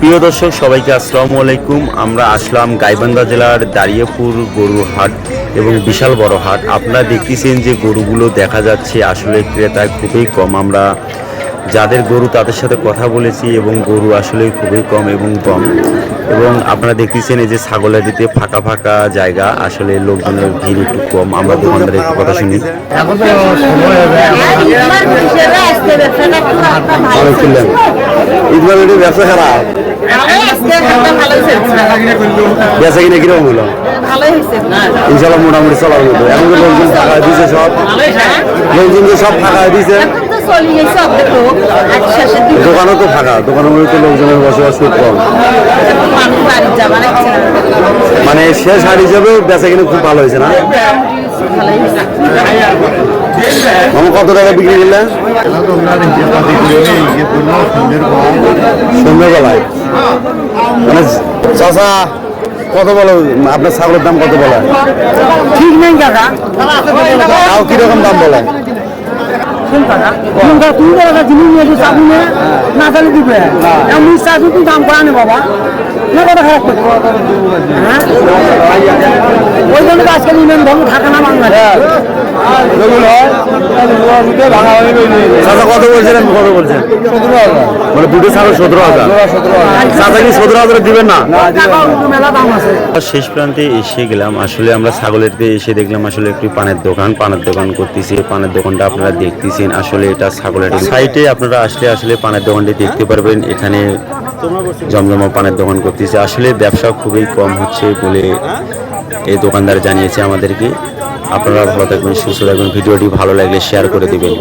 প্রিয় দর্শক সবাইকে আসসালামু আলাইকুম। আমরা আসলাম গাইবান্ধা জেলার দাঁড়িয়েপুর গরুর হাট এবং বিশাল বড় হাট। আপনারা দেখতেছেন যে গরুগুলো দেখা যাচ্ছে আসলে ক্রেতায় খুবই কম। আমরা যাদের গরু তাদের সাথে কথা বলেছি এবং গরু আসলে খুবই কম এবং আপনারা দেখতেছেন এই যে ছাগলের দিতে ফাঁকা ফাঁকা জায়গা, আসলে লোকজনের ভিড় একটু কম। আমরা দোকানদারের একটু কথা শুনি। ব্যবসা খারাপ, বেচা কিনা কিরকম হলো? ইনশাল্লাহ মোটামুটি চলার মতো। এখন তো লোকজন ফাঁকা দিয়েছে, সব লোকজনকে সব ফাঁকা দিয়েছে, দোকানও তো ফাঁকা, দোকানের মধ্যে তো লোকজনের বসবাস খুব কম। মানে শেষ হাট হিসেবে বেচা কিনা খুব ভালো হয়েছে না? আমার কত টাকা বিক্রি করলে সন্ধ্যাবেলায়? মানে চাষা কত বলো, আপনার ছাগলের দাম কত বলে? ঠিক নেই কাকা, তাও কিরকম দাম বলে? না তাহলে দিবে তুই দাম করা নে বাবা, না কথা খারাপ করছে। ওই জন্য আজকাল ইউনিয়ন ধর্ম থাকে না বাংলাদেশ। কত বলছিলেন? কত বলছেন? মানে দুটো ছাগল 17,000। চাচা কি 17,000 দিবেন না? মেলা দাম আছে। শেষ প্রান্তে এসে গেলাম। আসলে আমরা ছাগলেরতে এসে দেখলাম আসলে একটি পানের দোকান করতেছি। পানের দোকানটা আপনারা দেখতেছেন, আসলে এটা ছাগলের সাইটে আপনারা আসলে পানের দোকানটি দেখতে পারবেন। এখানে জমজমা পানের দোকান করতেছে। আসলে ব্যবসা খুবই কম হচ্ছে বলে এই দোকানদার জানিয়েছে আমাদেরকে। আপনারা ভালো থাকবেন, সুস্থ থাকবেন। ভিডিওটি ভালো লাগলে শেয়ার করে দিবেন।